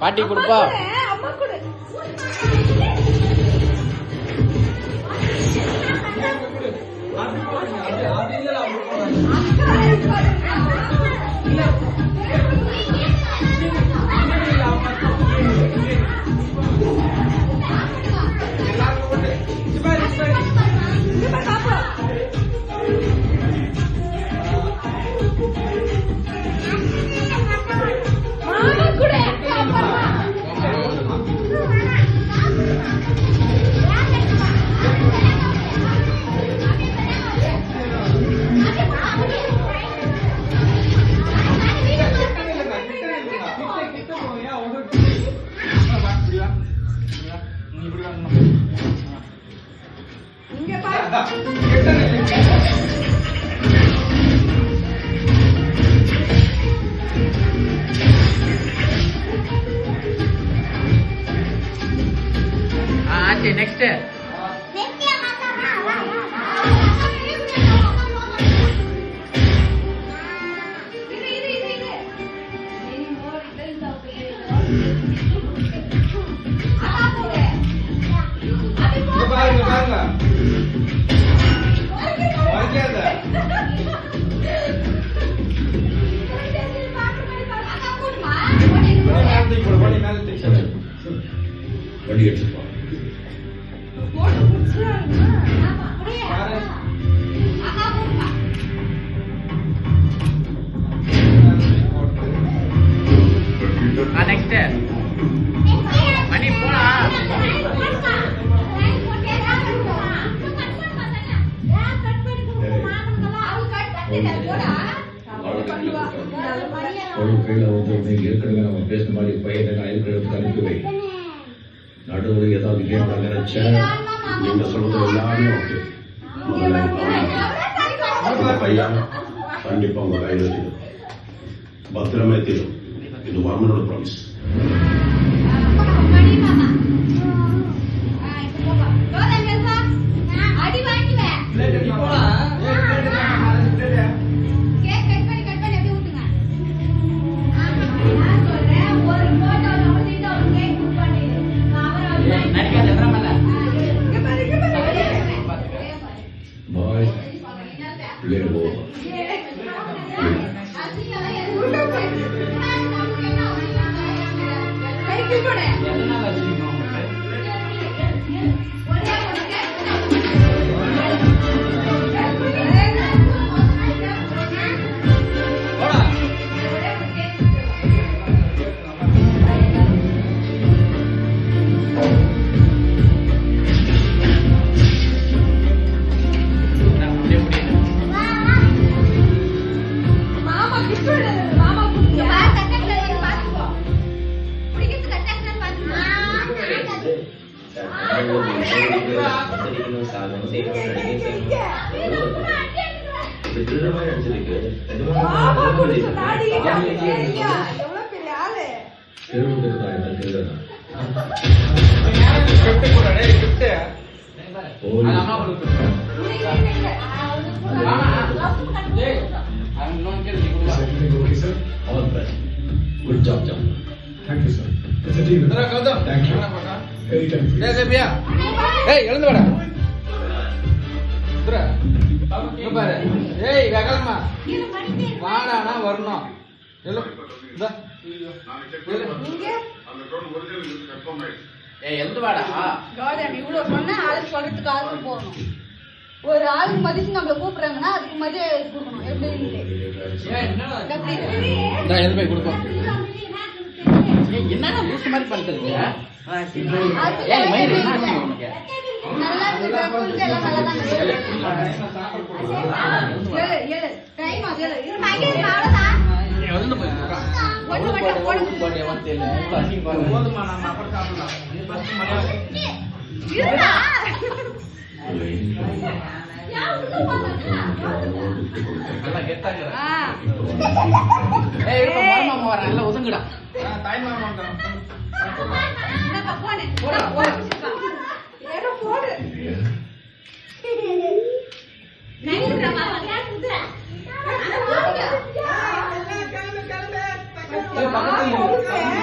பாட்டி கொடுப்பா. Next. ஏற்கனவே நம்ம பேசின மாதிரி பையனை அயல்களுக்கு அனுப்பி வை. நடுவில் ஏதாவது கேம் நினைச்ச நீங்க சொல்றது எல்லாமே ஓகே. பையன் கண்டிப்பா உங்க கையில் தீரும், பத்திரமே தீரும். இது வர்மனோட promise. Good job, John. Thank you, sir. It's a team. Thank you. Anytime. Yes, Abia. Hey, எழுந்து வாடா. புரா. இங்க பாரு. ஏய், வேகமா. வாடானா வரணும். எல்ல. இந்தா. இங்க அந்த டோன் ஒரிஜினல் கன்ஃபார்ம் ஆயிடுச்சு. ஏய், எழுந்து வாடா. காதம் இவ்ளோ சொன்னா ஆளு சொல்றதுக்கு ஆளு போறணும். ஒரு ஆளுக்கு மதிச்சு நம்மள கூப்பிடுறாங்கன்னா அதுக்கு மதிய கொடுக்கணும். எப்படி? ஏய், என்னடா? நான் எழுந்து போய் கொடுப்போம். என்னடா லூஸ் மாதிரி பண்றது? ஏய் மயிர் என்ன உனக்கு? நல்லா இருக்கு கொஞ்சம் எல்லாம் நல்லா தான் இருக்கு. ஏய் டைம் ஆகுது. இது மகே மாவடா. எழுந்து போய் போடு வந்து இல்ல. பசி பாரு. போதுமா நம்ம அப்புறம் சாப்பிடலாம். நீ ஃபர்ஸ்ட் மரியாதை. இருடா. நல்லா கெட்டாங்க. ஏய் இப்ப மாமா வரேன். எல்லாம் ஒதுங்குடா. தாய் மாமா வந்தாங்க. என்ன போனே. போடா.